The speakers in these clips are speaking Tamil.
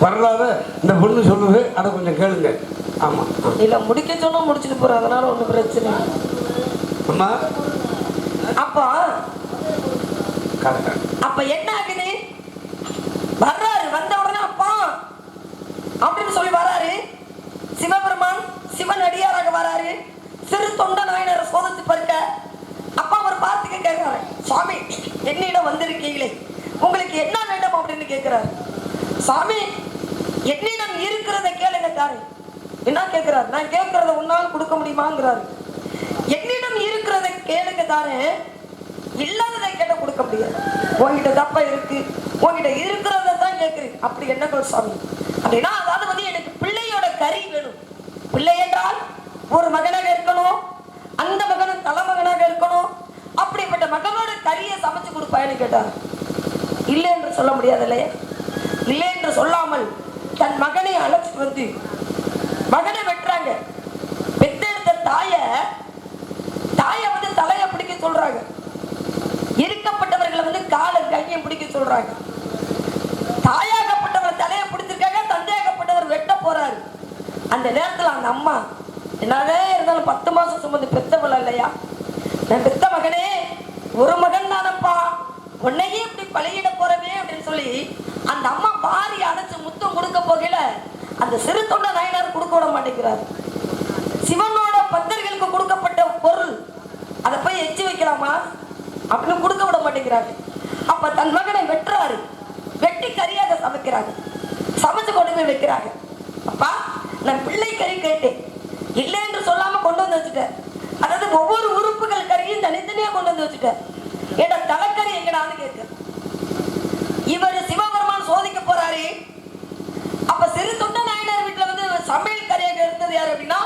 வரலாறு இந்த பொண்ணு சொல்லுது, அதை கொஞ்சம் கேளுங்க. ஆமா இல்ல முடிக்க சொன்னா முடிச்சுட்டு போற, அதனால ஒண்ணும் பிரச்சனை. அம்மா அப்பா கரெக்டா அப்ப என்ன ஆகுது? வர்றாரு, வந்த உடனே அப்பா அப்படின்னு சொல்லி வராரு. சிவபெருமான் சிவன் அடியாராக வராரு. சிறு தொண்ட நாயனரை சோதித்து பார்க்க அப்பா ஒரு வார்த்தைக்கு கேட்கிறாரு, சுவாமி என்னிடம் வந்திருக்கீங்களே, உங்களுக்கு என்ன வேண்டும் அப்படின்னு கேட்கிறாரு. சாமி என்னிடம் இருக்கிறத கேளுங்க தாரு. என்ன கேட்கிறாரு? நான் கேட்கறத உன்னால் கொடுக்க முடியுமாங்கிறாரு. என்னிடம் இருக்கிறத கேளுங்க தாரு, இல்லாததை கேட்ட கொடுக்க முடியாது. உங்ககிட்ட தப்பா இருக்கு, உங்ககிட்ட இருக்கிறத தான் கேட்குறேன். அப்படி என்ன சாமி அப்படின்னா, அதாவது வந்து எனக்கு பிள்ளையோட கறி வேணும். பிள்ளை என்றால் ஒரு மகனாக இருக்கணும், அந்த மகனும் தலைமகனாக இருக்கணும். அப்படிப்பட்ட மகனோட கறியை சமைச்சு கொடுப்பான்னு கேட்டார். இல்லை என்று சொல்ல முடியாது இல்லையா? இல்லை என்று சொல்லாமல் தன் மகனை அழைச்சிட்டு வந்து மகனை வெட்டுறாங்க. பெத்தெடுத்த தாயை வந்து தலையை பிடிக்க சொல்றாங்க. இருக்கப்பட்டவர்களை வந்து காலை கையை பிடிக்க சொல்றாங்க. தாயாகப்பட்டவர் தலையை பிடிச்சிருக்காங்க, தந்தையாகப்பட்டவர் வெட்ட போறாரு. அந்த நேரத்தில் அந்த அம்மா என்னவே இருந்தாலும் 10 மாசம் சுமந்து பெத்தவள் இல்லையா, நான் பெத்த மகனே ஒரு மகன் தானப்பா, உன்னையே இப்படி பழியிட போறவே அப்படின்னு சொல்லி அந்த அம்மா பாரி அடைச்சு முத்தம் கொடுக்க போகல அந்த சிறு தொண்ட நாயனார் கொடுக்க விட மாட்டேங்கிறார். சிவனோட பக்தர்களுக்கு கொடுக்கப்பட்ட பொருள் அதை போய் எச்சி வைக்கலாமா அப்படின்னு கொடுக்க விட மாட்டேங்கிறாரு. அப்ப தன் மகனை வெட்டுறாரு, வெட்டி கறியாக சமைக்கிறாங்க. சமைச்சு கொண்டு போய் வைக்கிறாங்க. அப்பா நான் பிள்ளை கறி கேட்டேன், இல்லை என்று சொல்லாம கொண்டு வந்து வச்சுட்டேன். அதாவது ஒவ்வொரு உறுப்புகள் கறியும் தனித்தனியா கொண்டு வந்து வச்சுட்டேன். ஏடா தலைக்கறி எங்கடான்னு கேட்க இவர் சிவபெருமான் சோதிக்க போறாரு. அப்ப சிறு தொண்ட நாயனார் வீட்டுல வந்து சமையல் கறியாக இருந்தது யாரு அப்படின்னா,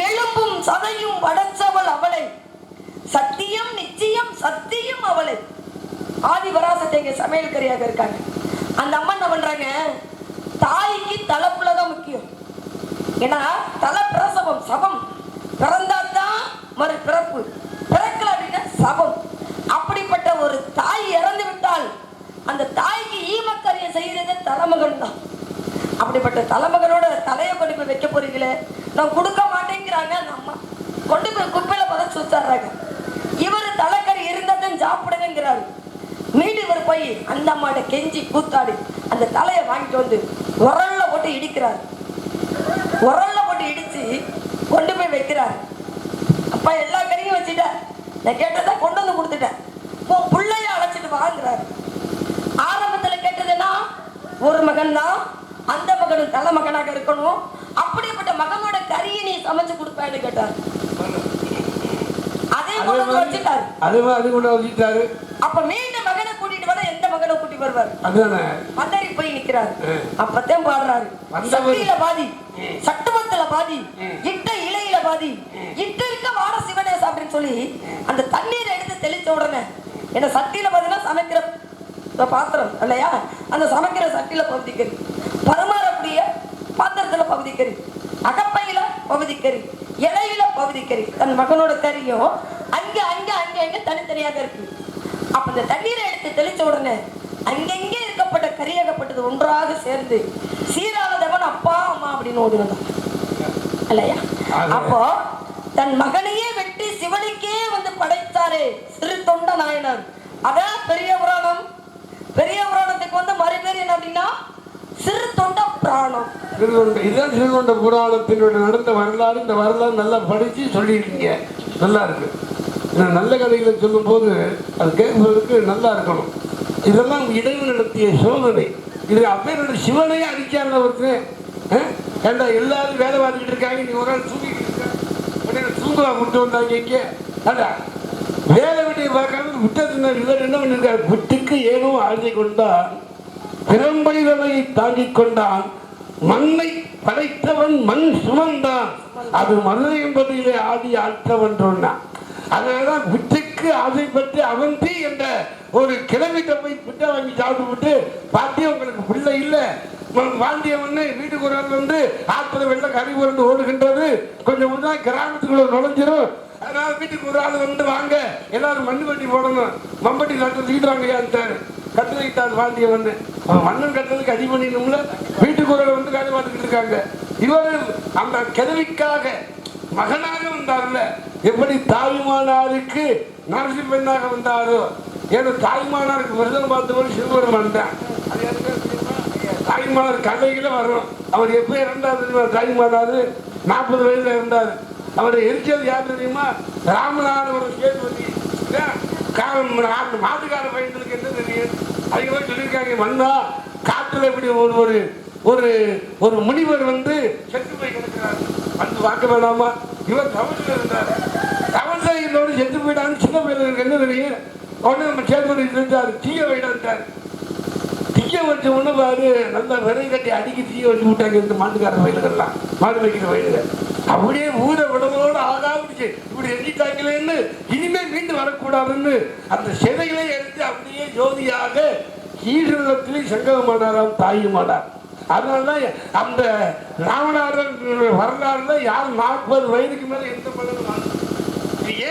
எலும்பும் சதையும் வடச்சவள் அவளை, சத்தியம் நிச்சயம் சத்தியம் அவளை. ஆதி வராசத்தை இங்க சமையல் கறியாக இருக்காங்க. அந்த அம்மா என்ன பண்றாங்க, தாய்க்கு தலைப்புலதான் முக்கியம். ஏன்னா தலை பிரசவம் சபம், பிறந்தாதான் மறு பிறப்பு, பிறக்கல அப்படின்னா சபம். அப்படிப்பட்ட ஒரு தாய் இறந்து விட்டால் அந்த தாய்க்கு ஈமக்கரியை செய்யறது தலைமகன் தான். அப்படிப்பட்ட தலைமகனோட தலையை கொண்டு போய் வைக்க போறீங்களே, நான் கொடுக்க மாட்டேங்கிறாங்க. அந்த அம்மா கொண்டு போய் குப்பையில பதச்சு வச்சாடுறாங்க. இவர் தலைக்கறி இருந்ததும் சாப்பிடுங்கிறாரு. மீண்டும் இவர் போய் அந்த அம்மாட்ட கெஞ்சி கூத்தாடி அந்த தலையை வாங்கிட்டு வந்து உரல்ல போட்டு இடிக்கிறார். உரல்ல போட்டு இடிச்சு கொண்டு போய் வைக்கிறார். அப்பா எல்லா கறியும் வச்சுட்டேன், நான் கேட்டதை கொண்டு வந்து கொடுத்துட்டேன், உன் பிள்ளைய அழைச்சிட்டு வாங்குறாரு. ஆரம்பத்துல கேட்டதுன்னா ஒரு மகன் தான், அந்த மகனும் தலை மகனாக இருக்கணும். அப்படிப்பட்ட மகனோட கறியை நீ சமைச்சு கொடுப்பேன்னு கேட்டார். அதே கொண்டு வந்து வச்சுட்டாரு. அது கொண்டு வச்சுட்டாரு. அப்ப மீண்டும் மகனை கூட்டிட்டு வர எந்த மகனை கூட்டி வருவார்? மன்னரி போய் நிக்கிறாரு. அப்பதான் பாடுறாரு, சக்தியில பாதி, சட்டுவத்துல பாதி, இட்ட இலையில பாதி, இட்ட இருக்க வாட சிவனேஸ் அப்படின்னு சொல்லி அந்த தண்ணீரை எடுத்து தெளிச்ச உடனே என்ன சட்டியில பாத்தீங்கன்னா சமைக்கிற பாத்திரம் இல்லையா, அந்த சமைக்கிற சட்டியில பகுதிக்கறி, பரமாறக்கூடிய பாத்திரத்துல பகுதிக்கறி, அகப்பையில பகுதிக்கறி, இலையில பகுதிக்கறி, தன் மகனோட கறியும் அங்க அங்க அங்க அங்க தனித்தனியாக இருக்கு. அப்ப இந்த தண்ணீரை எடுத்து தெளிச்ச உடனே அங்கெங்கே இருக்கப்பட்ட கரியாகப்பட்டது ஒன்றாக சேர்ந்து சீரானதவன் அப்பா அம்மா அப்படின்னு ஓடி வந்தான் இல்லையா. அப்போ தன் மகனையே வெட்டி சிவனுக்கே வந்து படைத்தாரே சிறு தொண்ட நாயனார். அதான் பெரிய புராணம். பெரிய புராணத்துக்கு வந்து மறுபேர் என்ன அப்படின்னா சிறு தொண்ட புராணம். இதுதான் சிறுதொண்ட புராணத்தினுடைய நடந்த வரலாறு. இந்த வரலாறு நல்லா படிச்சு சொல்லியிருக்கீங்க, நல்லா இருக்கு. நல்ல கதைகளை சொல்லும் போது அது கேட்பதற்கு நல்லா இருக்கணும். இதெல்லாம் இடையில் நடத்திய சோதனை. இது அப்பேரோட சிவனையே அடிக்காதவருக்கு ஏண்டா எல்லாரும் வேலை பார்த்துக்கிட்டு இருக்காங்க, நீ ஒரு நாள் தூங்கிட்டு இருக்க தூங்குவா விட்டு வந்தாங்க இங்கே. அதான் வேலை விட்டு பார்க்காம விட்டது. இவர் என்ன பண்ணிருக்காரு, விட்டுக்கு ஏனோ ஆழ்ந்து கொண்டான், பிறம்பைகளை தாங்கிக் கொண்டான், மண்ணை படைத்தவன் மண் சுமந்தான், அது மதுரை என்பதிலே ஆதி ஆற்றவன் சொன்னான். அதனாலதான் விட்டுக்கு ஆசைப்பட்டு அவந்தி என்ற ஒரு கிழவிட்ட போய் பிட்டை வாங்கி சாப்பிட்டு விட்டு பாத்தியா உங்களுக்கு பிள்ளை இல்லை வாண்டியவன்னு வீட்டுக்கு ஒரு ஆள் வந்து ஆத்துல வெள்ள கறி உருண்டு ஓடுகின்றது, கொஞ்சம் கொஞ்சம் கிராமத்துக்குள்ள நுழைஞ்சிரும், அதனால வீட்டுக்கு ஒரு ஆள் வந்து வாங்க எல்லாரும் மண்ணு வட்டி போடணும், மம்பட்டி நட்டு தீட்டுறாங்கய்யான்ட்டாரு. கட்டளையிட்டார் பாண்டிய மன்னன். மன்னன் கட்டளைக்கு அடி பண்ணிடணும்ல, வீட்டுக்குள்ள வந்து காலை பார்த்துக்கிட்டு இருக்காங்க. இவர் அந்த கிழவிக்காக மகனாக வந்தார்ல, எப்படி தாய்மானாருக்கு நரசி பெண்ணாக வந்தாரோ, ஏன்னா தாய்மானாருக்கு விரதம் பார்த்தவர் சிவபெருமான் தான். அது தாய்மானார் கதைகள வரும். அவர் எப்ப இறந்தார் தெரியுமா? தாய்மானாரு 40 வயதுல இருந்தார். அவர் எரிச்சது யார் தெரியுமா? ராமநாதபுரம் சேதுபதி. மாட்டுக்கார பையன்களுக்கு என்ன தெரியும்? அதுக்கு சொல்லியிருக்காங்க, மன்னா காட்டுல இப்படி ஒரு ஒரு ஒரு முனிவர் வந்து செத்து போய் கிடக்கிறார், வந்து பார்க்க வேணாமா? இவர் தவறுல இருந்தார். தவறுல இதோடு செத்து போயிட்டான்னு சின்ன பையனுக்கு என்ன தெரியும்? உடனே நம்ம சேதுபதி இருந்தார், தீய வைடான்ட்டார். தீய வச்ச உடனே பாரு, நல்லா விரை கட்டி அடிக்கி தீய வச்சு விட்டாங்க இந்த மாட்டுக்கார வயலுகள்லாம், மாடு வைக்கிற வயலுகள். அப்படியே ஊரை விடவோடு ஆகாமிச்சு இப்படி எண்ணிட்டாங்களேன்னு இனிமே மீண்டு வரக்கூடாதுன்னு அந்த சிலைகளை எடுத்து அப்படியே ஜோதியாக ஈழத்திலே சங்கமானாராம் தாயுமானார். அதனாலதான் அந்த ராமநாதன் வரலாறுல யார் 40 வயதுக்கு மேல எந்த பலனும்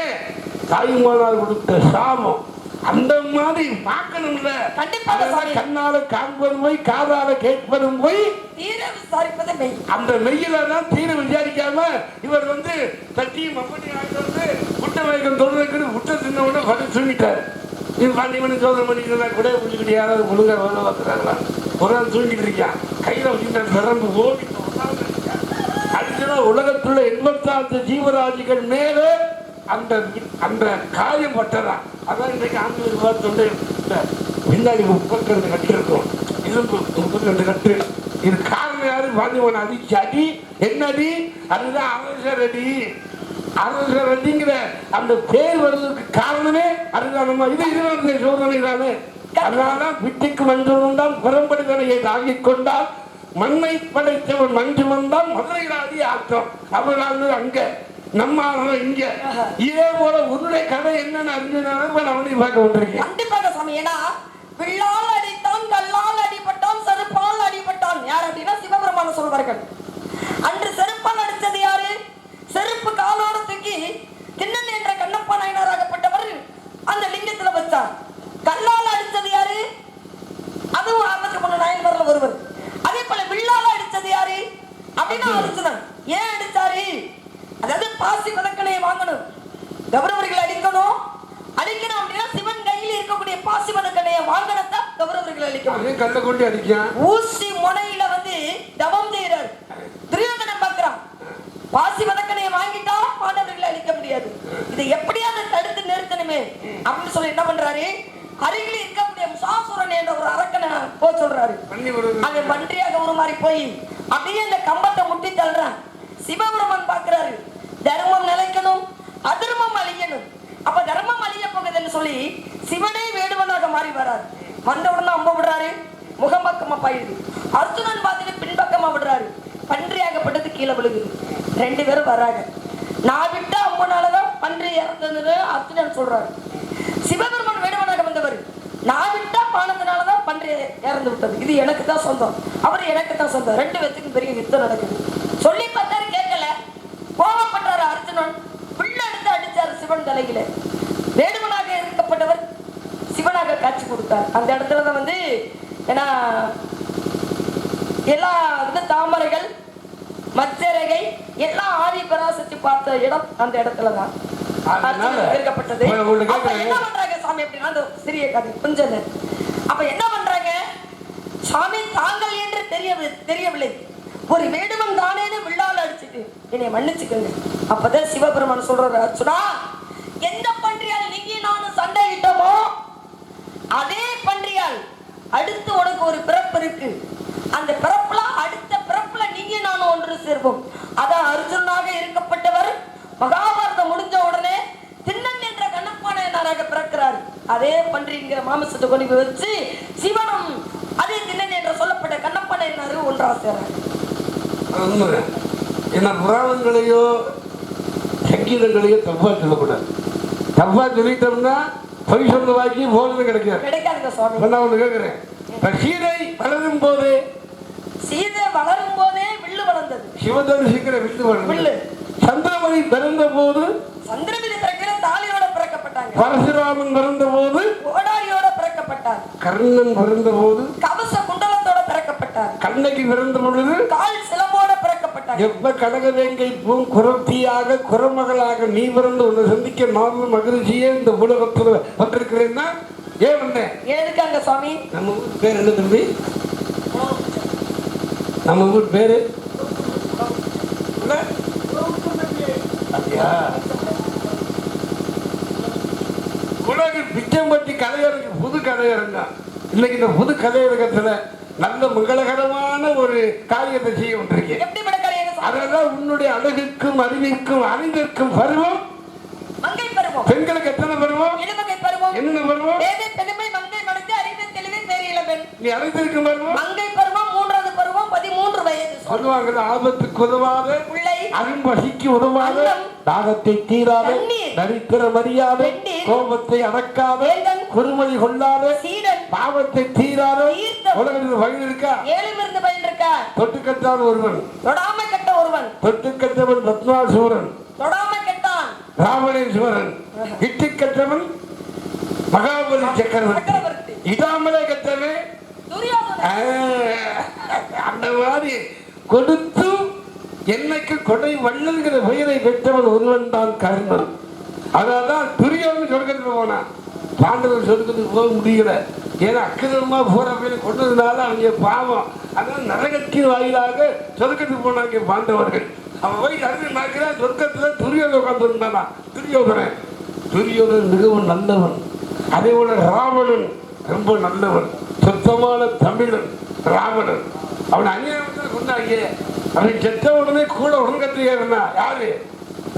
ஏன் தாயுமானார் கொடுத்த சாபம் அந்த மாதிரி பார்க்கணும்ல. கண்ணால காண்பதும் போய், காதால கேட்பதும் போய், தீர விசாரிப்பது மெய். அந்த மெய்யில தான் தீர விசாரிக்காம இவர் வந்து தட்டியும் அப்படி ஆகிட்டு வந்து முட்டை வயக்கம் தொழுதுக்கு முட்டை தின்ன உடனே பதில் சொல்லிட்டார். இது 12 மணி 14 மணிக்கு கூட பிடிச்சிக்கிட்டு யாராவது ஒழுங்கா வேலை பார்க்குறாங்களா? ஒரு நாள் தூங்கிட்டு இருக்கான், கையில வச்சுட்டு பிறந்து ஓடி அடுத்ததான் உலகத்துள்ள 86 ஜீவராசிகள் மேல அந்த அந்த காயம் பட்டதான். அதான் இன்றைக்கு ஆண்டு தொண்டை பின்னாடி 32 கட்டு இருக்கும், இரும்பு 32 கட்டு. இது காரணம் யாரு? பாண்டியவன் அடிச்சு அடி. என்ன அடி? அதுதான் அரசர் அடி. அரசர் அடிங்கிற அந்த பேர் வருவதற்கு காரணமே அதுதான். நம்ம இது சோதனை தானே. அதனாலதான் விட்டுக்கு மஞ்சள் தான் புறம்படுதலையை தாங்கிக் கொண்டால் மண்ணை படைத்தவன் மஞ்சு வந்தால் மதுரையில் அடி ஆட்டம். அவர்கள் அங்க நம்ம இங்க இதே போல உருளை கதை என்னன்னு அறிஞ்சாலும் அவனையும் பார்க்க வந்திருக்கேன். கண்டிப்பாக சாமி. ஏன்னா வில்லால் அடித்தான், கல்லால் அடிபட்டான், செருப்பால் அடிபட்டான். யார் அப்படின்னா சிவபெருமான சொல்வார்கள். அன்று செருப்பால் அடித்தது யாரு? செருப்பு காலோடு தூக்கி திண்ணன் என்ற கண்ணப்பா நாயனாராகப்பட்டவர் அந்த லிங்கத்துல வச்சார். கல்லால் அடித்தது யாரு? அதுவும் 63 நாயன்மார்ல ஒருவர். அதே போல வில்லால் அடித்தது யாரு அப்படின்னா அர்ஜுனன். ஏன் அடிச்சாரு? அதாவது பாசி வதக்கணையை வாங்கணும், கௌரவர்கள் அடிக்கணும். அடிக்கணும் அப்படின்னா சிவன் கையில் இருக்கக்கூடிய பாசி வதக்கணையை வாங்கினதான் கௌரவர்கள் அடிக்கணும். கல்ல கொண்டு அடிக்கான். ஊசி முனையில வந்து தவம் செய்யறாரு. துரியோதனன் பார்க்கிறான், பாசி வதக்கணையை வாங்கிட்டா பாண்டவர்களை அழிக்க முடியாது, இதை எப்படியாவது தடுத்து நிறுத்தணுமே அப்படின்னு சொல்லி என்ன பண்றாரு? அருகில் இருக்கக்கூடிய முசாசுரன் என்ற ஒரு அரக்கனை போக சொல்றாரு. அவன் பன்றியாக உருமாறி போய் அப்படியே அந்த கம்பத்தை முட்டி தள்ளுறான். சிவபெருமான் பார்க்கிறாரு, தர்மம் நிலைக்கணும், அதர்மம் அழியணும். அப்ப தர்மம் அழிய போகுதுன்னு சொல்லி சிவனே வேடுவனாக மாறி வராரு. வந்தவுடனே அம்ப விடுறாரு, முகம் பக்கமா பாயுது. அர்ஜுனன் பார்த்துட்டு பின்பக்கமா விடுறாரு, பன்றியாகப்பட்டது கீழே விழுகுது. 2 பேரும் வராங்க. நான் விட்ட அம்பனாலதான் பன்றி இறந்தது அர்ஜுனன் சொல்றாரு. சிவபெருமான் வேடுவனாக வந்தவர், நான் விட்டா பானத்தினாலதான் பன்றி இறந்து விட்டது, இது எனக்கு தான் சொந்தம், அவர் எனக்கு தான் சொந்தம். 2 பேத்துக்கும் பெரிய யுத்தம் நடக்குது. சொல்லி பார்த்தாரு, கேட்கல. கோபப்பட்டாரு அர்ஜுனன், புள்ள எடுத்து அடிச்சாரு சிவன் தலையில. வேடுவனாக இருக்கப்பட்டவர் சிவனாக காட்சி கொடுத்தார். அந்த இடத்துலதான் வந்து ஏன்னா எல்லா தாமரைகள் மச்சரகை எல்லாம் ஆதி பராசக்தி பார்த்த இடம் அந்த இடத்துலதான் இருக்கப்பட்டது. அப்ப என்ன பண்றாங்க சாமி அப்படின்னா, அந்த சிறிய கதை கொஞ்சம். அப்ப என்ன பண்றாங்க சாமி? தாங்கள் என்று தெரியவில்லை, ஒரு வேடுவன் தானேன்னு வில்லால் அடிச்சுட்டு என்னை மன்னிச்சுக்கோங்க. அப்பதான் சிவபெருமான் சொல்றாரு, அர்ஜுனா, எந்த பன்றியால் நீங்க நானும் சண்டையிட்டோமோ அதே பன்றியால் அடுத்து உனக்கு ஒரு பிறப்பு இருக்கு. அந்த பிறப்புல அடுத்த பிறப்புல நீங்க நானும் ஒன்று சேர்வோம். அதான் அர்ஜுனாக இருக்கப்பட்டவர் மகாபாரதம் முடிஞ்ச உடனே திண்ணன் என்ற கண்ணப்பானாக பிறக்கிறார். அதே பன்றிங்கிற மாமிசத்தை கொண்டு வச்சு சிவனும் அதே திண்ணன் என்று சொல்லப்பட்ட கண்ணப்பானாரு ஒன்றாக சேர்றாரு. என்ன புராணங்களையோ சங்கீதங்களையோ தப்பா சொல்லக்கூடாது. தப்பா சொல்லிட்டோம்னா பொய் சொன்ன வாக்கி போனது கிடைக்காதுங்க சுவாமி. நான் ஒண்ணு கேட்கிறேன், சீதை வளரும் போது, சீதை வளரும் போதே வில்லு வளர்ந்தது. சிவதரிசிக்கிற வில்லு வளர்ந்தது. சந்திரமணி பிறந்த போது, சந்திரமணி பிறக்கிற தாலியோட பிறக்கப்பட்டாங்க. பரசுராமன் பிறந்த போது கோடாரியோட பிறக்கப்பட்டார். கர்ணன் பிறந்த போது கவச குண்டலத்தோட பிறக்கப்பட்டார். கண்ணகி பிறந்த பொழுது கால் சிலம்போட பிறக்கப்பட்டார். எப்ப கடகவேங்கை பூம் குரத்தியாக குரமகளாக நீ பிறந்து உன்னை சந்திக்க நானும் மகிழ்ச்சியே இந்த உலகத்துல வந்திருக்கிறேன்னா ஏன் வந்தேன்? எதுக்காங்க சுவாமி? நம்ம ஊர் பேர் என்ன தம்பி? நம்ம ஊர் பேரு உலக பிச்சம்பட்டி கலையரங்கு புது கலையரங்க. இன்னைக்கு இந்த புது கலையரங்கத்துல நல்ல மங்களகரமான ஒரு காரியத்தை செய்ய வந்திருக்கேன். அதெல்லாம் உன்னுடைய அழகுக்கும் அறிவிற்கும் அறிந்திருக்கும் பருவம் மங்கை பருவம். பெண்களுக்கு எத்தனை பருவம்? இளமங்கை பருவம். என்ன பருவம்? தேவி பெருமை மங்கை மனது அறிவு தெளிவு பேரிள பெண். நீ அழைத்திருக்கும் பருவம் மங்கை பருவம். மூன்றாவது பருவம் 13 வயது. சொல்லுவாங்க ஆபத்துக்கு உதவாத பிள்ளை, அரும்பசிக்கு உதவாத, தாகத்தை தீராத, நரித்திர மரியாத, கோபத்தை அடக்காத, குறுமொழி கொள்ளாத, பாவத்தை தீராத உலகத்தில் வயது இருக்கா? 7 இருந்து பயில் இருக்கா? தொட்டுக்கட்டான் ஒருவன், தொடாம கெட்ட ஒருவன், தொட்டுக்கட்டவன் ரத்னாசூரன், தொடாம கெட்டான் ராவணேஸ்வரன், இட்டு கட்டவன் மகாபலி சக்கரவர்த்தி, இடாமலே கட்டவன் அந்த மாதிரி கொடுத்து என்னைக்கு கொடை வள்ளல்கிற பெயரை பெற்றவன் ஒருவன் தான் கர்ணன். அதான் துரியோதனன் சொர்க்கத்துக்கு போனான். பாண்டவர் சொர்க்கத்துக்கு போக முடியல. ஏன்னா அக்கிரமா போற பேரை கொண்டதுனால அவங்க பாவம். அதான் நரகத்தின் வாயிலாக சொர்க்கத்துக்கு போனாங்க பாண்டவர்கள். அவன் போய் கருத்து பார்க்கிறான், சொர்க்கத்துல துரியோதனன் உட்கார்ந்து இருந்தானா. துரியோதனன் மிகவும் நல்லவன். அதே போல ராவணன் ரொம்ப நல்லவன், சுத்தமான தமிழன். ராவணன் அவன் அந்நியத்தில் கொண்டாங்க. அவன் செத்த உடனே கூட உடன்கட்டு ஏறினா யாரு?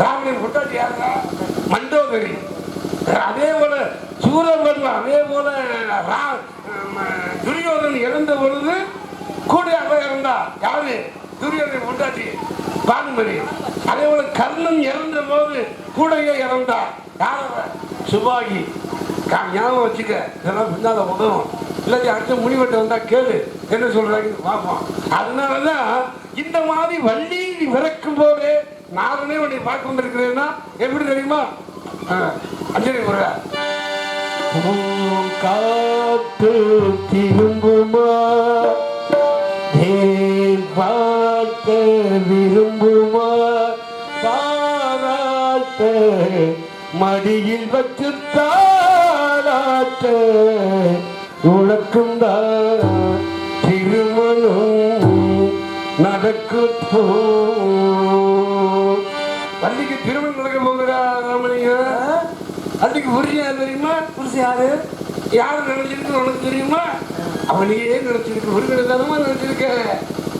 ராவணன் கொண்டாட்டி யாருன்னா மண்டோதரி. அதே போல சூரபன்மன், அதே போல துரியோதனன் இறந்த பொழுது கூட அவ இறந்தா யாரு? துரியோதனன் கொண்டாட்டி பானுமதி. அதே போல கர்ணன் இறந்த போது கூடையே இறந்தா யார்? சுபாகி. ஞாபகம் வச்சுக்க, இதெல்லாம் பின்னால உதவும். இல்லாட்டி அடுத்த முடிவெட்ட வந்தா கேளு என்ன சொல்றாங்கன்னு பார்ப்போம். அதனாலதான் இந்த மாதிரி வள்ளி பிறக்கும் போது நானே உன்னை பார்க்க வந்திருக்கிறேன்னா எப்படி தெரியுமா? அஞ்சலி முருகா. காத்து திரும்புமா பார்க்க விரும்புமா பாராட்ட மடியில் வச்சு தாராட்ட உனக்கும் தான் திருமணம் நடக்கு. வள்ளிக்கு திருமணம் நடக்க போகிறா ராமலிங்க. அதுக்கு புரியா தெரியுமா? புரிசு யாரு? யாரு நினைச்சிருக்கு உனக்கு தெரியுமா? அவனையே நினைச்சிருக்கு, முருகன் தானமா நினைச்சிருக்க.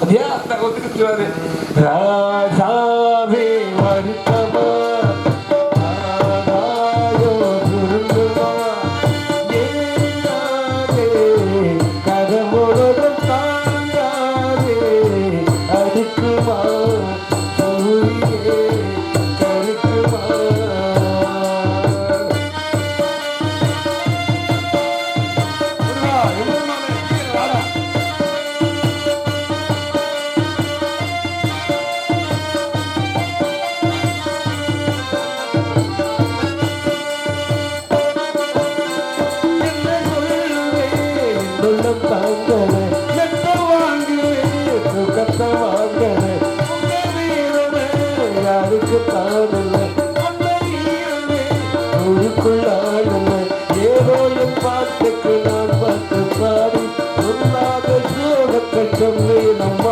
அதையா அந்த ஒத்துக்கிட்டுவாரு. ராஜாவே வருத்தமா ஏதோ என் பாட்டுக்கு நான் பார்த்து பாடி சொல்லாத சோகத்தை சொல்லி நம்ம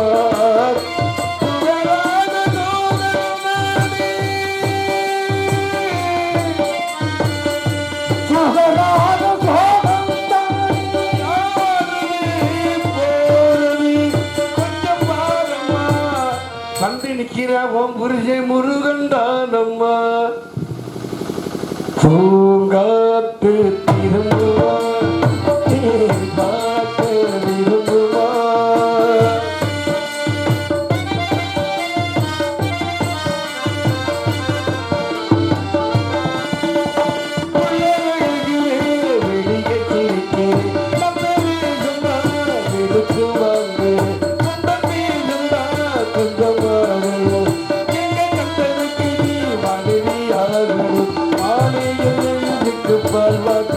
வந்து நிற்கிறான் புரிசை முருகன் தானம்மா. பூங்காத்து திரும்புவா பார்க்க விரும்புவா வெளியே சிரிக்கிறேன் விடுக்கு வாங்க கொஞ்சம் மனைவி ஆகணும். பால்வாக்க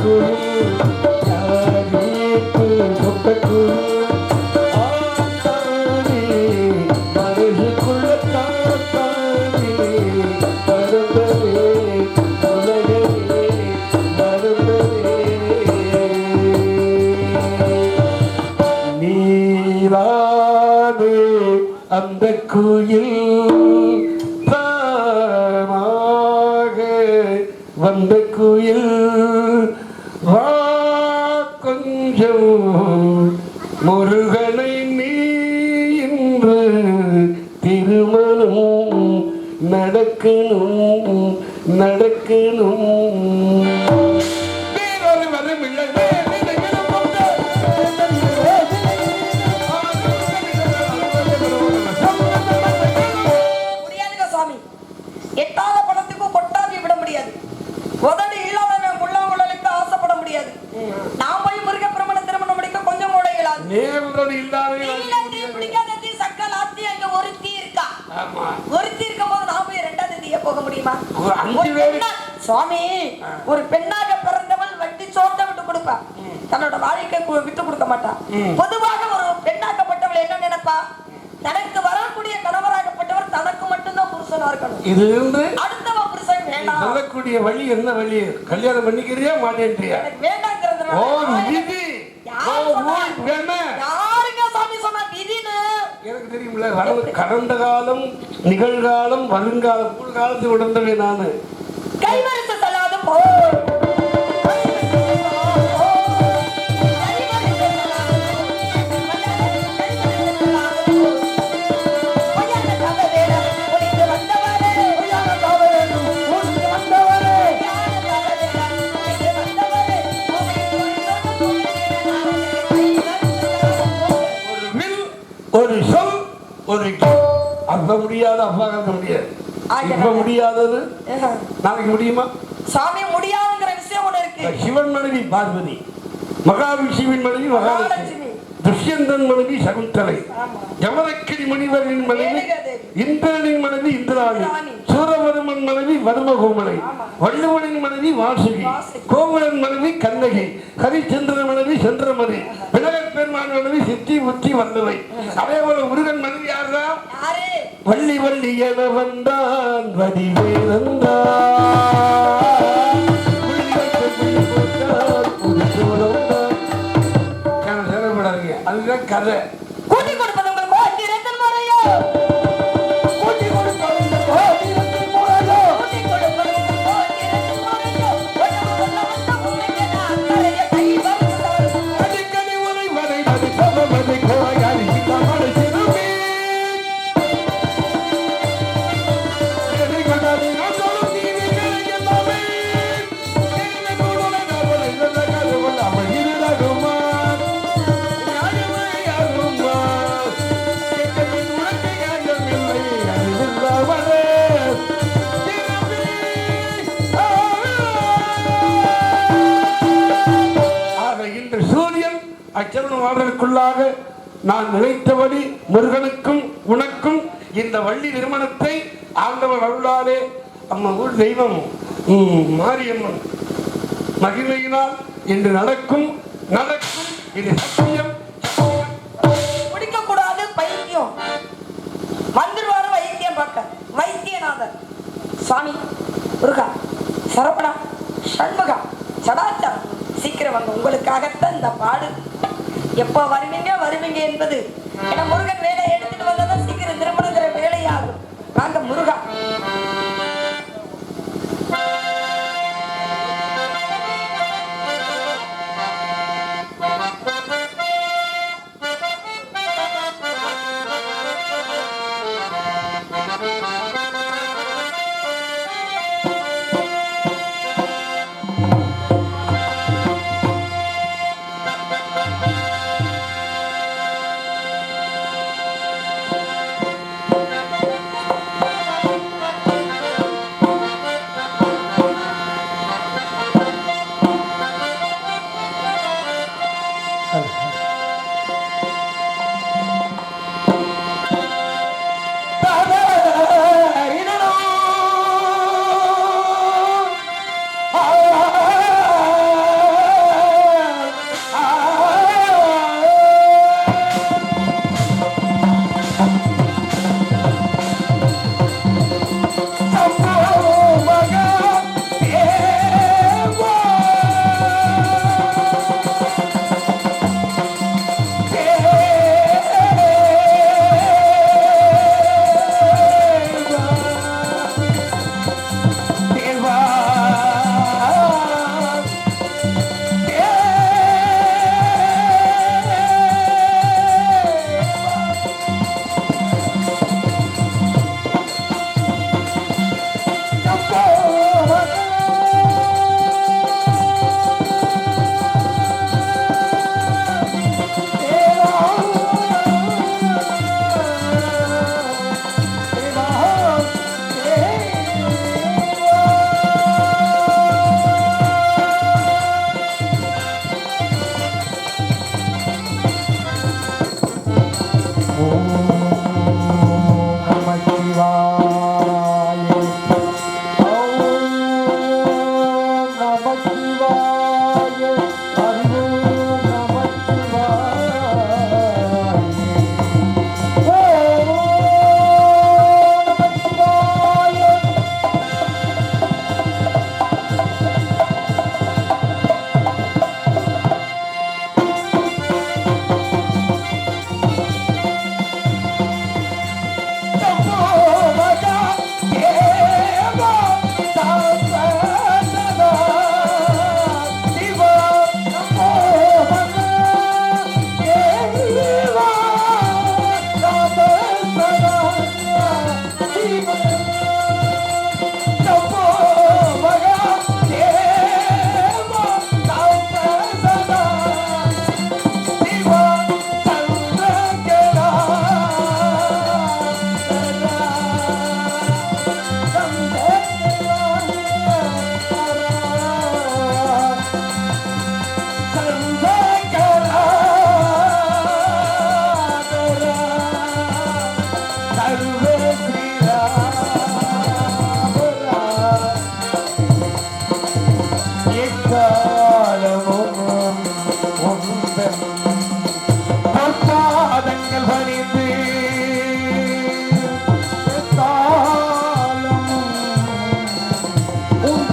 கோயில் யாருக்கு சொந்த கோயில் ஆத்தானே மனசுக்குள்ள காத்தானே மறந்ததே உலகமே மறந்ததே நீரானே அந்த குயில் தானாக வந்த குயில் வா கொஞ்சம் முருகனை நீ இன்று திருமணம் நடக்கணும் நடக்கணும் வேறொரு வரமில்லை முடியாதுங்க சுவாமி. எட்டாத பணத்துக்கும் கொட்டாவி விட முடியாது. உதடு இல்லாதவன் உள்ளவங்களுக்கு ஆசைப்பட முடியாது. நான் போய் முருக பிரமண திருமணம் முடிக்க கொஞ்சம் கூட இயலாது. நேர்வதோடு இல்லாத நீலத்தீ, பிடிக்காதத்தீ, சக்கலாத்தீ அங்க ஒருத்தி இருக்கா. ஒருத்தி இருக்கும்போது நான் போய் ரெண்டாவது தீய போக முடியுமா? ஒரு 5 பேர் சுவாமி, ஒரு பெண்ணாக பிறந்தவள் வட்டி சோட்டை விட்டு கொடுப்பா. தன்னோட வாழ்க்கை விட்டு கொடுக்க மாட்டா. பொதுவாக ஒரு பெண்ணாக்கப்பட்டவள் என்ன நினைப்பா? தனக்கு வரக்கூடிய கணவராகப்பட்டவர் தனக்கு மட்டும்தான் புருஷனா இருக்கணும். இது இருந்து அடுத்தவ புருஷன் வேண்டாம். சொல்லக்கூடிய வழி என்ன வழி? கல்யாணம் பண்ணிக்கிறியா மாட்டேன்றியா? எனக்கு வேண்டாங்கிறது ஓ விதி. ஓ ரூல் வேணா. யாருங்க சாமி சொன்னா விதின்னு? எனக்கு தெரியும்ல, கடந்த காலம், நிகழ்காலம், வருங்காலம், காலத்தை உணர்ந்தவன் நானு. கைவரிசை சொல்லாத போ. ஒரு சொல், ஒரு அப்ப முடியாது, அப்பா காக்க முடியாது. இப்ப முடியாதது நாளைக்கு முடியுமா? சாமி முடியாதுங்கிற விஷயம் ஒண்ணு இருக்கு. சிவன் மனைவி பார்வதி, மகாவிஷ்ணுவின் மனைவி மகாலட்சுமி, துஷ்யந்தன் மனைவி சகுந்தலை, யமனக்கிரி முனிவரின் மனைவி இந்திரனின் மனைவி இந்திராணி, சூரவர்மன் மனைவி வர்மகோமலை, வள்ளுவனின் மனைவி வாசுகி, கோவலன் மனைவி கண்ணகி, ஹரிச்சந்திரன் மனைவி சந்திரமதி, விநாயகப் பெருமான் மனைவி சித்தி முத்தி வந்தவை. அதே போல முருகன் மனைவி யாரா? வள்ளி வள்ளி என வந்தான் வடிவேலந்தான் சேரப்படாதீங்க. அதுதான் கதை. கூட்டி கொடுப்பது உங்களுக்கு ஆத்திரத்தின் முறையோ? கூட்டி கொடுப்பது உங்களுக்கு ஆத்திரத்தின் முறையோ? கூட்டி கொடுப்பது உங்களுக்கு ஆத்திரத்தின் முறையோ? அடிக்கடி உரை வரை மதி சமமதி கோயாரி சித்தமடை சிறுமி எதிர்கொண்டாடி நான் சொல்லும் நீதி கிடைக்கலாமே என்ன நூலுனை நாவலை நல்ல கருவல் அவள் இருளகுமா யாருமே யாருமா எங்கள் உனக்கு யாருமில்லை அறிவில்லாமலே இன்று சூரியன் அச்சரண வாழ்வதற்குள்ளாக நான் நினைத்தபடி முருகனுக்கும் உனக்கும் இந்த வள்ளி திருமணத்தை ஆண்டவர் அருளாலே அம்மா ஊர் தெய்வம் மாரியம்மன் மகிமையினால் இன்று நடக்கும் நடக்கும். இது சத்தியம். முடிக்கக்கூடாது பைத்தியம். வந்துருவாரு வைத்தியம் பார்க்க. வைத்தியநாதன் சுவாமி முருகா, சரவணா, சண்முகா, சடாச்சாரம், சீக்கிரம் வந்து உங்களுக்காகத்தான் இந்த பாடு. எப்போ வருவீங்க வருவீங்க என்பது ஏன்னா முருகன் வேலையை எடுத்துட்டு வந்ததான் சீக்கிரம் திருமணங்கிற வேலையாகும். வாங்க முருகா.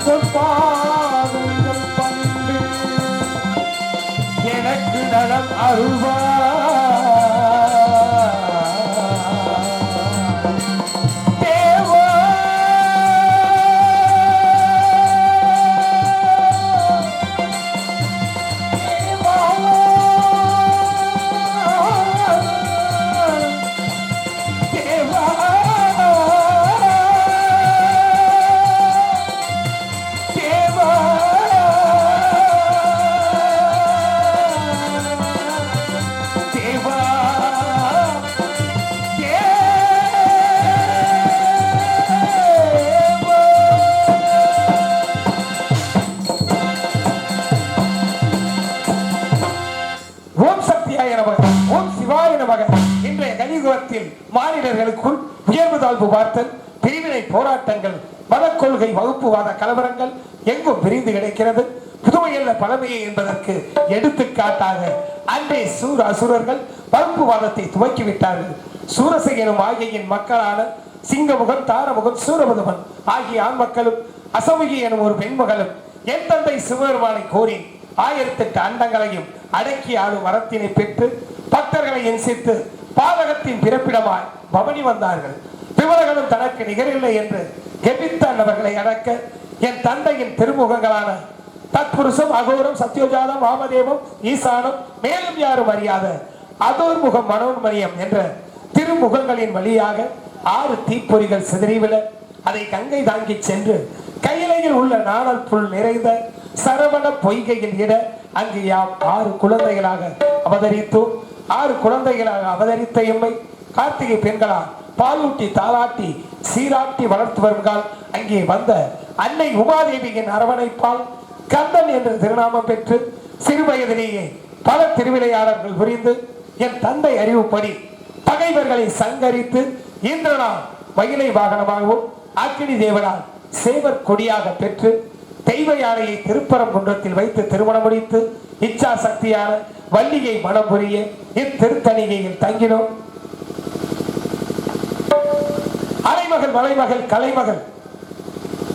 பாதங்கள் பணிந்து எனக்கு நலம் அருள்வா மாநிலர்களுக்குள் உயர்வு தாழ்வு பார்த்தல், பிரிவினை போராட்டங்கள், மத கொள்கை வகுப்புவாத கலவரங்கள் எங்கும் விரிந்து கிடைக்கிறது. புதுமையல்ல பழமையை என்பதற்கு எடுத்துக்காட்டாக அன்றே சூர அசுரர்கள் வகுப்புவாதத்தை துவக்கிவிட்டார்கள். சூரசேகனும் ஆகியின் மக்களான சிங்கமுகன், தாரமுகன், சூரபதுமன் ஆகிய ஆண் மக்களும் அசமுகி எனும் ஒரு பெண்மகளும் என் தந்தை சிவபெருமானை கோரி 1008 அண்டங்களையும் அடக்கி ஆளும் வரத்தினை பெற்று பக்தர்களை இன்சித்து பாதகத்தின் பிறப்பிடமாய் பவனி வந்தார்கள். விவரங்களும் தனக்கு நிகரில்லை என்று கெபித்தான் அவர்களை அடக்க என் தந்தையின் திருமுகங்களான தத்புருஷம், அகோரம், சத்யோஜாதம், வாமதேவம், ஈசானம், மேலும் யாரும் அறியாத அதோர்முகம் மனோன்மணியம் என்ற திருமுகங்களின் வழியாக 6 தீப்பொறிகள் சிதறிவிட அதை கங்கை தாங்கி சென்று கையிலையில் உள்ள நாணல் புல் நிறைந்த சரவண பொய்கையில் இட அங்கு யாம் 6 குழந்தைகளாக அவதரித்தோம். 6 குழந்தைகளாக அவதரித்த எம்மை கார்த்திகை பெண்களால் பாலூட்டி தாளாட்டி சீராட்டி வளர்த்து வருங்கால் அங்கே வந்த அன்னை உமாதேவியின் அரவணைப்பால் கந்தன் என்ற திருநாமம் பெற்று சிறு வயதிலேயே பல திருவிளையாடல்கள் புரிந்து என் தந்தை அறிவுப்படி பகைவர்களை சங்கரித்து இந்திரனால் மயிலை வாகனமாகவும் அக்கினி தேவனால் சேவர் கொடியாக பெற்று தெய்வ யானையை திருப்பரங்குன்றத்தில் வைத்து திருமணம் முடித்து இச்சா சக்தியான வள்ளியை மனம் புரிய இத்திருத்தணிகையில் தங்கினோம். அலைமகள், மலைமகள், கலைமகள்,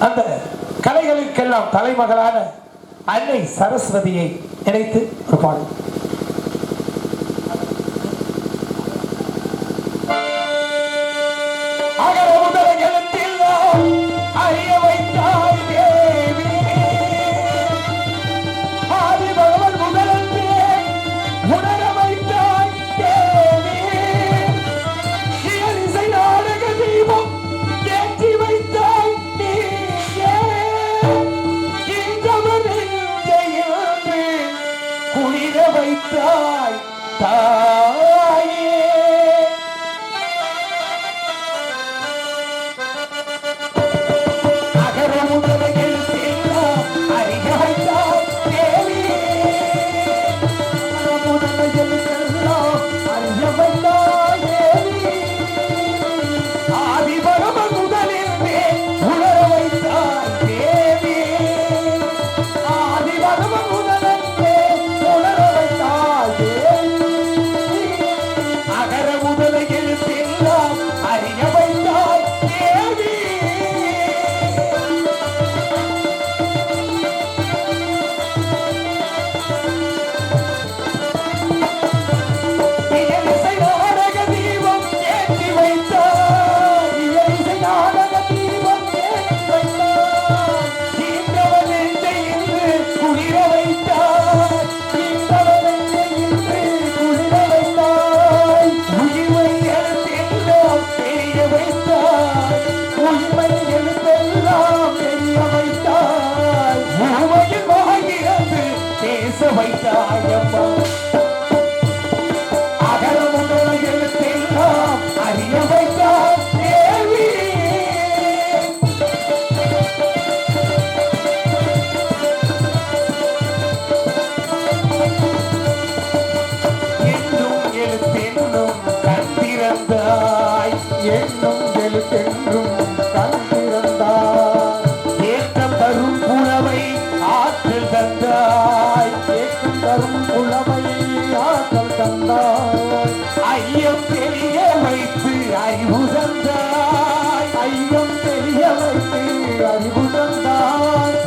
அந்த கலைகளுக்கெல்லாம் தலைமகளான அன்னை சரஸ்வதியை நினைத்து ஒரு பாடல். அறிவு தந்தாய்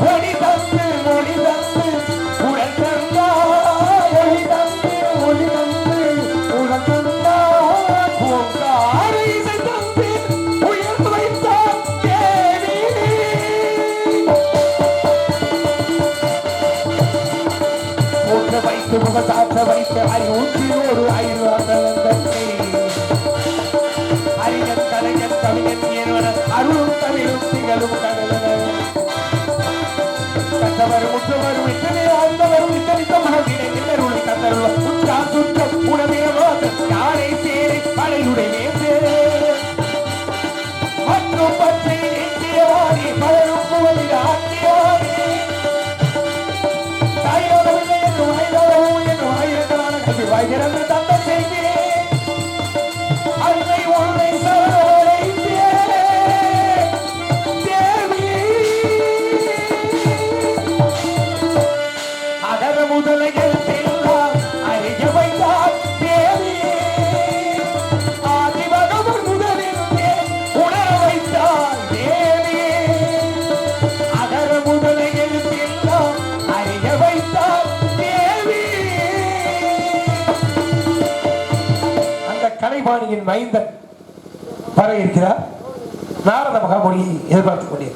உற்றவர் முற்றவர் விட்டனே ஆழ்ந்தவர் விட்டளித்த மனதினை நின்னருளை தந்தருள உற்றா சுற்றம் உணவினவாத யாரை சேரை மலையுடைய மற்றும் பற்றி நித்தியவாணி பலரும் புகழில் ஆக்கியானே தாயோடவில்லை என்று வாய்தாரவும் என்று வாயிரங்களான கல்வி வாய்கிறது தந்த செய்கிறேன் அன்னை உன்னை சரணை தேவி அகர முதலைகள் எல்லாம் அறிய வைத்தார் தேவி ஆதிபகவர் முதலிருந்தே உணர வைத்தார் தேவி அகர முதலைகள் எல்லாம் அறிய வைத்தார் தேவி அந்த கலைவாணியின் மைந்தன் வர இருக்கிறார். நாரத மகாமொழியை எதிர்பார்த்துக் கொண்டேன்.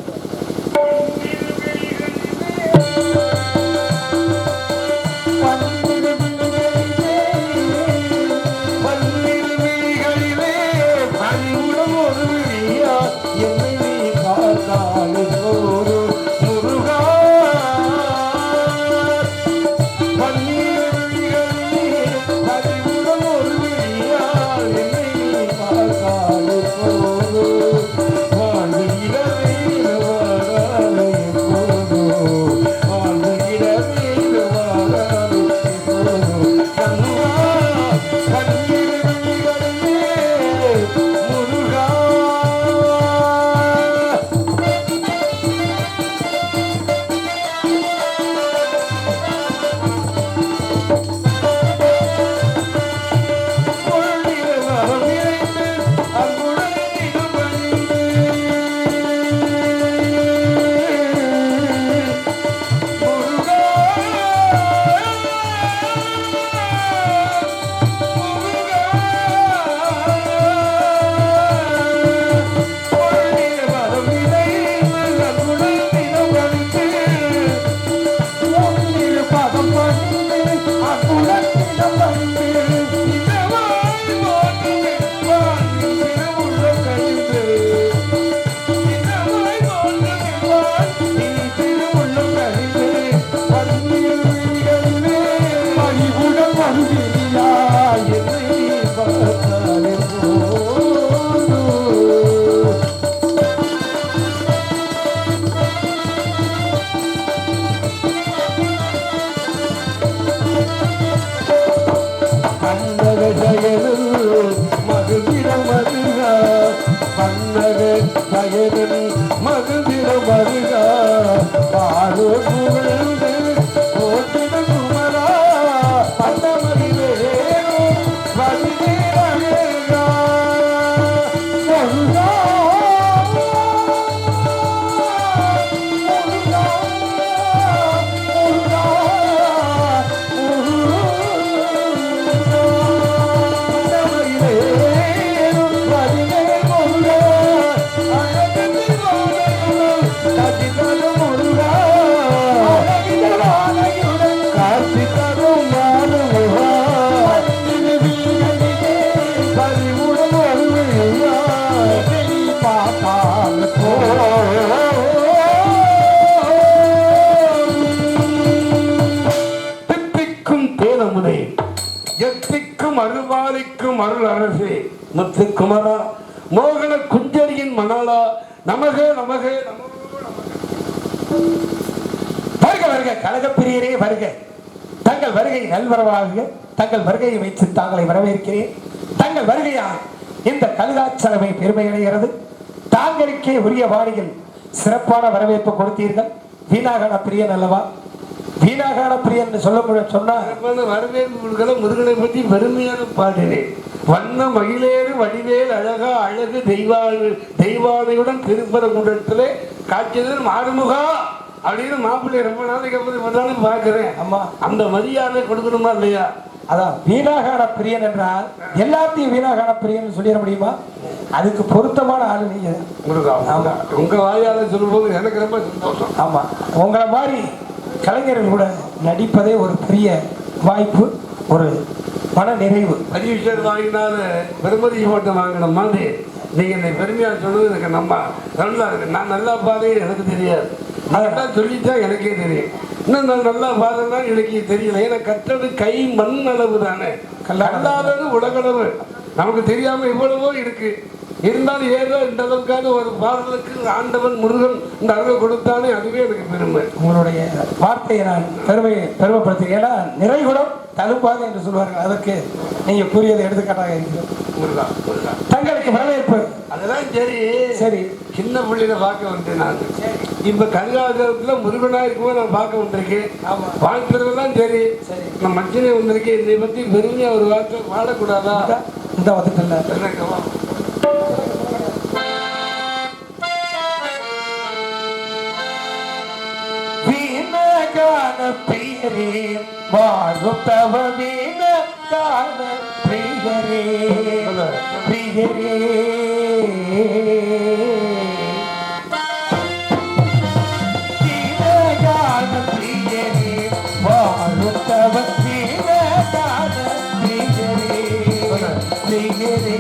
அருள் அரசே முத்துக்குமரா மோகன குஞ்சரியின் மணாலா நமக நமக வருக வருக கழகப்பிரியரே வருக. தங்கள் வருகை நல்வரவாக தங்கள் வருகையை வைத்து தாங்களை வரவேற்கிறேன். தங்கள் வருகையால் இந்த கலிதாச்சலமை பெருமையடைகிறது. தாங்களுக்கே உரிய வாணியில் சிறப்பான வரவேற்பு கொடுத்தீர்கள். வீணாகான பிரியன் அல்லவா? வீணாகான பிரியன் சொன்னா வரவேற்பு முருகனை பற்றி பெருமையாக பாடினேன். வண்ண மகிழேறு வடிவேல் அழகா அழகு தெய்வானையுடன் திருப்பரங்குன்றத்திலே காட்சியது மாறுமுகா அப்படின்னு மாப்பிள்ளை ரொம்ப நாளைக்கு அப்புறம் பார்க்கிறேன். ஆமா, அந்த மரியாதை கொடுக்கணுமா இல்லையா? அதான் வீணாகான பிரியன் என்றால் எல்லாத்தையும் வீணாகான பிரியன் சொல்லிட முடியுமா? அதுக்கு பொருத்தமான ஆளு நீங்க. உங்க வாயால சொல்லும் போது எனக்கு ரொம்ப சந்தோஷம். ஆமா, உங்களை மாதிரி கலைஞர்கள் கூட நடிப்பதே ஒரு பெரிய வாய்ப்பு, ஒரு மன நிறைவு. பரிசு வாங்கினால பெருமதி போட்டு வாங்கின மாதிரி நீங்க என்னை பெருமையா சொன்னது எனக்கு நம்ம நல்லா இருக்கு. நான் நல்லா பாரு எனக்கு தெரியாது. அதெல்லாம் சொல்லிட்டா எனக்கே தெரியும். இன்னும் நான் நல்லா பாடுறேன்னா எனக்கு தெரியல. ஏன்னா கற்றது கை மண் அளவு தானே, கல்லாதது உலகளவு. நமக்கு தெரியாம இவ்வளவோ இருக்கு. இருந்தாலும் ஏதோ இந்த அளவுக்கான ஒரு பாடலுக்கு ஆண்டவன் முருகன் இந்த அறிவை கொடுத்தானே, அதுவே எனக்கு பெருமை. உங்களுடைய வார்த்தையை நான் பெருமைப்படுத்துகிறேன். ஏன்னா நிறைகுடம் தழும்பாக என்று சொல்வார்கள். அதற்கு நீங்க கூறியது எடுத்துக்காட்டாக இருக்கிறது. தங்களுக்கு வரவேற்பு. அதெல்லாம் சரி சரி. சின்ன பிள்ளைகளை பார்க்க வந்தேன் நான். இப்ப கருகாலத்துல முருகனா இருக்கும்போது நான் பார்க்க வந்திருக்கேன். வாழ்த்துறதெல்லாம் சரி. நான் மச்சினை வந்திருக்கேன். என்னை பத்தி பெருமையா ஒரு வார்த்தை பாடக்கூடாதா? இந்த வந்துட்டல பிரியரே வாழும் தவ வீண காண பிரியரே பிரியரே வீணகான பிரியரே வாழும் தவ வீண காண பிரியரே பிரியரே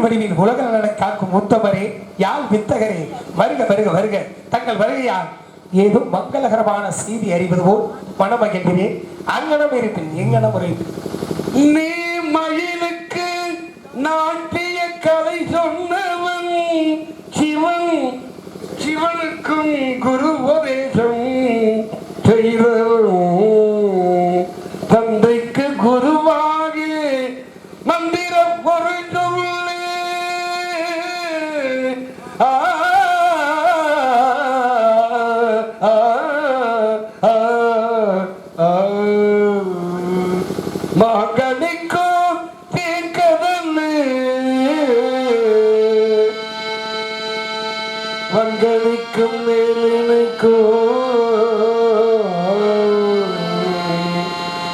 வடிவில் உலக நலனை காக்கும் உத்தமரே, யாழ் வித்தகரே, வருக வருக வருக. தங்கள் வருகையால் ஏதோ மங்களகரமான செய்தி அறிவது போல் மனமகிழ்கிறேன். அங்கனம் இருப்பின் எங்கனம் உரைப்பின். நீ மயிலுக்கு நாட்டிய கலை சொன்னவன் சிவன், சிவனுக்கும் குருபதேசம் செய்தவன், தந்தைக்கு குருவாகி மந்திர பொருள் சொல்லி மகனிக்கோ தீர்க்கதல்லு வங்கனிக்கும் மேலினுக்கோ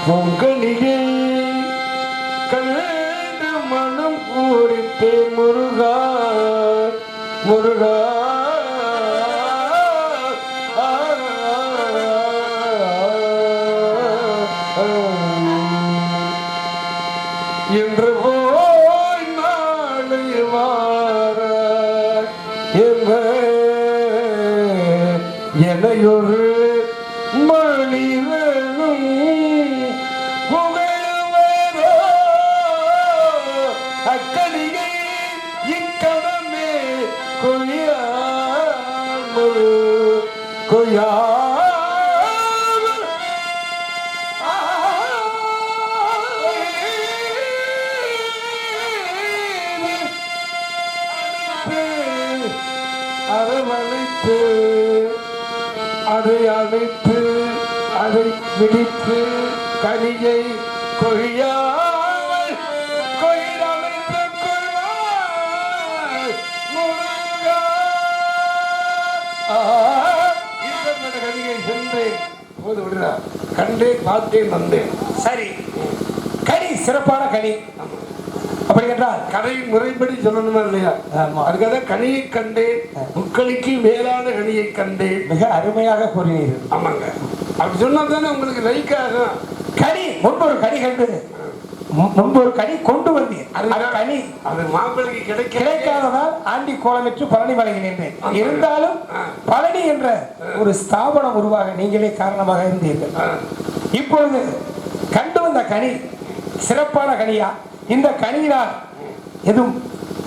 பொங்கலிகை கண்டு மனம் பூரித்தே முருகா முருகா என்று போய் நாளை வார எனையொரு மனிதனும் புகழ்வரோ அக்கடிகை இக்கணமே கொய்யாமல் கொய்யா அரவணைத்து அதை அணைத்து அதை பிடித்து கனியை கொய்யாமல் கொயிரமைத்து கொள்வாய் முருகா. இந்த கனியை சென்றேன் போது விடுறா, கண்டேன் பார்த்தேன் வந்தேன். சரி, கனி சிறப்பான கனி. அப்படி என்றால் கதையின் முறைப்படி சொல்லணுமா இல்லையா? அதுக்காக கனியை கண்டேன், முக்களிக்கு மேலான கனியை கண்டேன். மிக அருமையாக கூறினீர்கள். ஆமாங்க, அப்படி சொன்னா தானே உங்களுக்கு லைக் ஆகும். கனி முன்பு ஒரு கனி கண்டு முன்பு ஒரு கனி கொண்டு வந்தேன். அது கனி அது மாப்பிளைக்கு கிடைக்காததால் ஆண்டி கோலமிட்டு பழனி மலையில் நின்றேன். இருந்தாலும் பழனி என்ற ஒரு ஸ்தாபனம் உருவாக நீங்களே காரணமாக இருந்தீர்கள். இப்பொழுது கண்டு வந்த கனி சிறப்பான கனியா? இந்த கனியினால் எதுவும்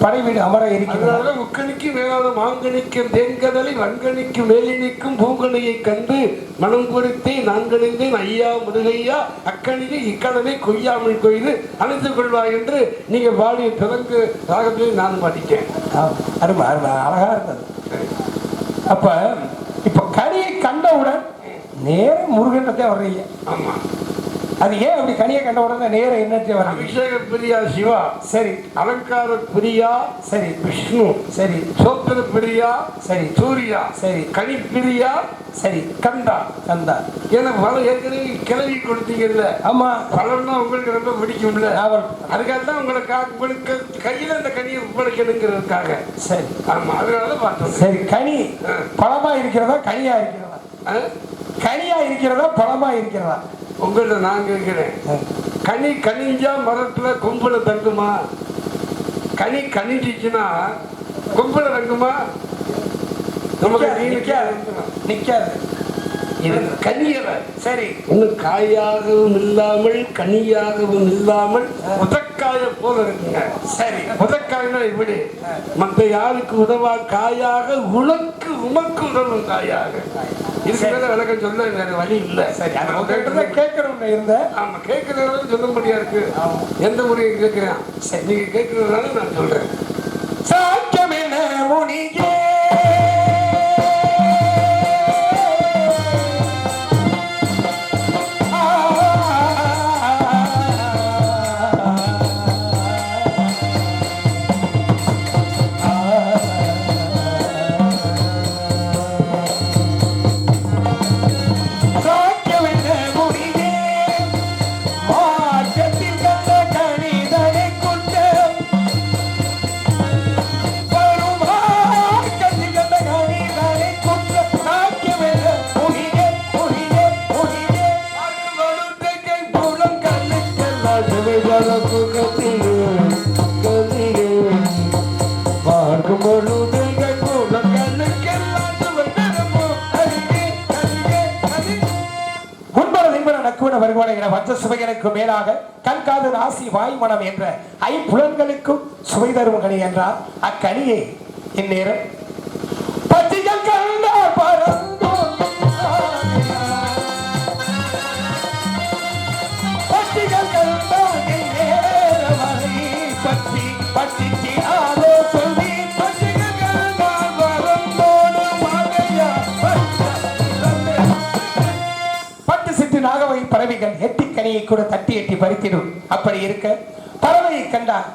படைவீடு அமர இருக்கிறது. முக்கணிக்கு மேலான மாங்கனிக்கும் தேன்கதலை வன்கணிக்கும் மேலினிக்கும் பூங்கனியை கண்டு மனம் கொடுத்தே நான் கணிந்தேன் ஐயா முருகையா அக்கணியை இக்கடனை கொய்யாமல் கொய்து அணைத்துக் கொள்வாய் என்று நீங்க பாடிய தெலுங்கு ராகத்தில் நான் படித்தேன். அருமை அருமை அழகா இருந்தது. அப்ப இப்ப கனியை கண்டவுடன் நேரம் முருகன்றதே வர்றீங்க. ஆமா, அது ஏன் அப்படி கனியை கண்ட உடனே நேரம் என்னத்தை வர? அபிஷேக பிரியா சிவா, சரி. அலங்கார பிரியா, சரி. விஷ்ணு, சரி. சோத்திர பிரியா, சரி. சூர்யா, சரி. கனி பிரியா, சரி. கந்தா, கந்தா. ஏன்னா பல ஏற்கனவே கிளவி கொடுத்தீங்கல்ல. ஆமா, பலன்னா உங்களுக்கு ரொம்ப பிடிக்கும்ல. அதுக்காக தான் உங்களுக்கு கையில அந்த கனியை ஒப்படைக்கணுங்கிறதுக்காக. சரி, ஆமா, அதனால பார்த்தோம். சரி, கனி பழமா இருக்கிறதா கனியா இருக்கிறதா? கனியா இருக்கிறதா பழமா இருக்கிறதா? உங்கள்ட்ட நான் கேட்கிறேன், கனி கனிஞ்சா மரத்துல கொம்புல தங்குமா? கனி கனிஞ்சிச்சுன்னா கொம்புல தங்குமா? நமக்கு நிக்காது. இது கனியல. சரி, இன்னும் காயாகவும் இல்லாமல் கனியாகவும் இல்லாமல் முதக்காய போல இருக்குங்க. சரி, முதக்காய்னா இப்படி மற்ற யாருக்கு உதவா காயாக உமக்கு உதவும் காயாக. இதுக்கு மேல விளக்கம் சொல்ல வேற வழி இல்லை. சரி, கேட்கறவங்க இருந்த ஆமா கேட்கறதுனால சொல்ல முடியா இருக்கு. எந்த முறையை கேட்கிறேன்? சரி, நீங்க கேட்கறதுனால நான் சொல்றேன். சாக்கியமென முனியே சுவைகளுக்கு மேலாக கண்காது ராசி வாய் மனம் என்ற ஐம்புலன்களுக்கும் சுவை தரும் கனி என்றால் அக்கனியை இந்நேரம் பச்சிகள் கண்டார் பரந்தோம் பச்சிகள் கண்டார் பச்சி பச்சி ஆலோ சொல்லி பச்சிகள் கண்டார் பரந்தோடு மாதையா பட்டு சிட்டு நாகவை பறவைகள் எட்டி கனியை கூட தட்டி எட்டி பறித்திடும். அப்படி இருக்க பறவையை கண்டால்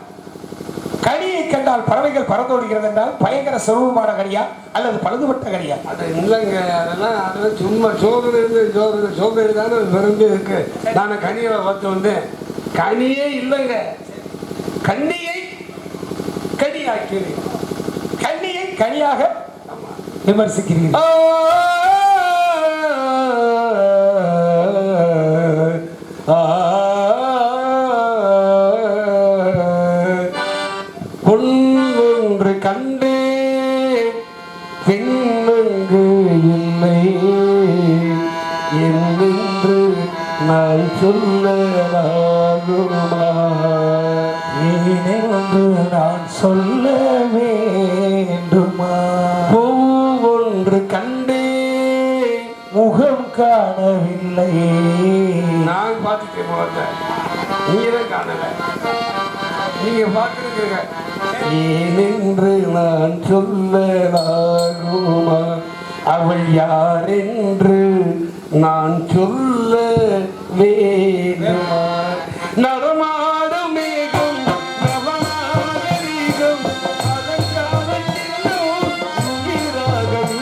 கனியை கண்டால் பறவைகள் பறந்தோடுகிறது என்றால் பயங்கர சொருபமான கனியா அல்லது பழுதுபட்ட கனியா? அது இல்லைங்க, அதெல்லாம் சும்மா சோதனை தானே விரும்பி இருக்கு. நான் கனியை பார்த்து வந்தேன், கனியே இல்லைங்க, கண்ணியை கனியாக்கிறேன். கண்ணியை கனியாக விமர்சிக்கிறீர்கள். பொன்னொன்று கண்டே பெண்ணங்கு இல்லை என்று நான் சொல்லலாகுமா? ஏனென்று நான் சொல்ல வேண்டுமா? பூவொன்று கண்டே முகம் காணவில்லை. நான் பார்த்துட்டேன் முகத்தை, நீங்க தான் காணல. நீங்க பார்த்துருக்கீங்க. ஏனென்று நான் சொல்லலாகுமா? அவள் யார் என்று நான் சொல்ல வேண்டுமா நடமாடும் மேகம் நவநாகரிகம் அலங்காரத்திலும் உயிராகம்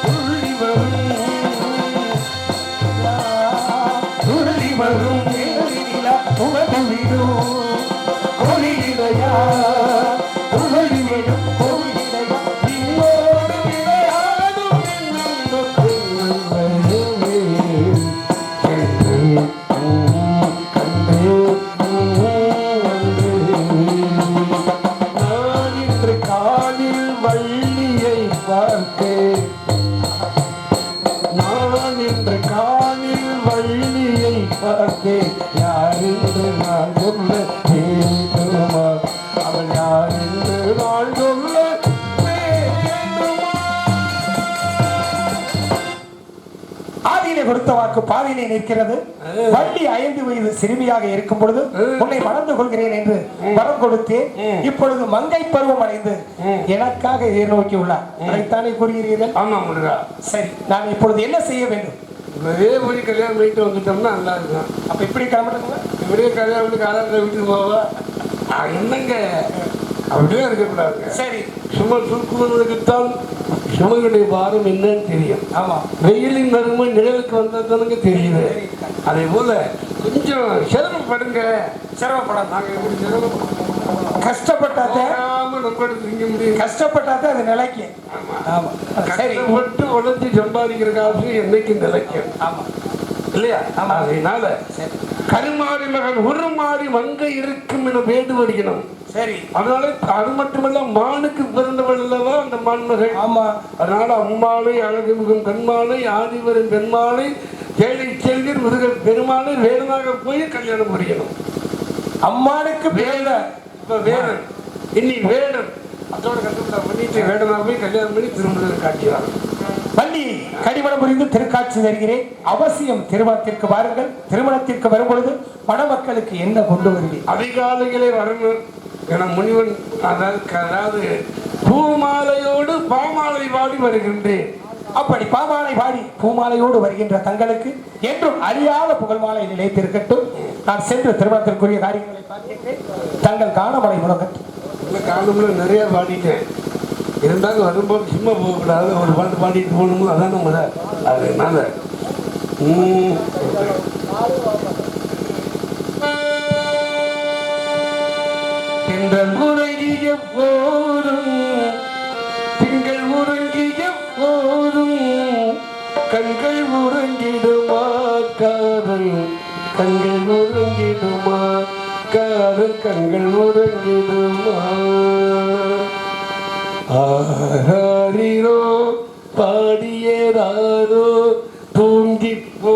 துள்ளி வரும் நிலா உமதுவிடும் ஒளியிலையா உமதுவிடும் ஒளியிலையா என்னோடு விளையாடும் நான் இன்று காலில் வள்ளியை பார்த்தேன் நான் இன்று காலில் வள்ளியை பார்த்தேன் யார் என்று நான் சொல்ல வேண்டுமா அவள் யார் என்று நான் சொல்ல வேண்டுமா ஆதியிலே கொடுத்த வாக்கு பாதியிலே நிற்கிறது. வள்ளி 5 வயது சிறுமியாக இருக்கும் பொழுது உன்னை மணந்து கொள்கிறேன் என்று வரம் கொடுத்தேன். இப்பொழுது மங்கை பருவம் அடைந்து எனக்காக எதிர்நோக்கி உள்ளார். அதைத்தானே கூறுகிறீர்கள்? ஆமா முருகா சரி, நான் இப்பொழுது என்ன செய்ய வேண்டும்? ஒரே மணி கல்யாணம் பண்ணிட்டு வந்துட்டோம்னா நல்லா இருக்கும். அப்ப இப்படி கிளம்பட்டுங்களா? இப்படியே கல்யாணம் பண்ணி காலத்தில் வீட்டுக்கு போவா என்னங்க அப்படியே இருக்கக்கூடாதுங்க. சரி, சும்மா சுருக்குவதற்குத்தான் சுமையுடைய பாரம் என்னன்னு தெரியும். ஆமா, வெயிலின் நறுமை நிழலுக்கு வந்ததுனுங்க தெரியுது. அதே போல கொஞ்சம் சிரமப்படுங்க. சிரமப்படாது. நாங்கள் எப்படி சிரமப்படாம கஷ்டப்பட்டாத நம்ம திங்க முடியும். கஷ்டப்பட்டாத அது நிலைக்கு. ஆமா, சரி, கஷ்டப்பட்டு உழைச்சி சம்பாதிக்கிற காசு என்னைக்கு நிலைக்கும். ஆமா இல்லையா? அதனால கருமாறி மகன் உருமாறி மங்கை இருக்கும் என வேண்டு வருகிறோம். சரி, அதனால அது மட்டுமல்ல மானுக்கு பிறந்தவள் அல்லவா அந்த மான்மகள். ஆமா, அதனால அம்மானை அழகு மிகும் கண்மானை ஆதிவரும் பெண்மானை ஏழை செல்வீர் முருகன் பெருமானை வேடனாக போய் கல்யாணம் புரியணும். அம்மானுக்கு வேட இப்ப வேடன் இனி வேடன் அதோட கல்யாணம் பண்ணிட்டு வேடனாக போய் கல்யாணம் பண்ணி திருமணம் காட்டினார். வள்ளி கடிமணம் புரிந்து திருக்காட்சி தருகிறேன். அவசியம் திருமணத்திற்கு வாருங்கள். திருமணத்திற்கு வரும் பொழுது மணமக்களுக்கு என்ன கொண்டு வருவீர்கள்? அதிகாலைகளே வரணும் என முனிவன் அதாவது பூமாலையோடு பாமாலை வாடி வருகின்றேன். அப்படி பாமாலை பாடி பூமாலையோடு வருகின்ற தங்களுக்கு என்றும் அழியாத புகழ் மாலை நிலைத்திருக்கட்டும். நான் சென்று திருமணத்திற்குரிய காரியங்களை பார்க்கின்றேன். தங்கள் காணமலை முழங்கட்டும். காலம்ல நிறைய பாடிட்டேன். இருந்தாலும் வரும்போது சும்மா போகக்கூடாது. ஒரு பாட்டு பாடிட்டு போகணும். அதான் நம்ம அதனால திங்கள் உறங்கிய போதும் திங்கள் உறங்கிய போதும் கண்கள் உறங்கிடுமா காதல் கண்கள் உறங்கிடுமா காதல் கண்கள் உறங்கிடுமா ஆரோ பாடியதாரோ தூங்கி போ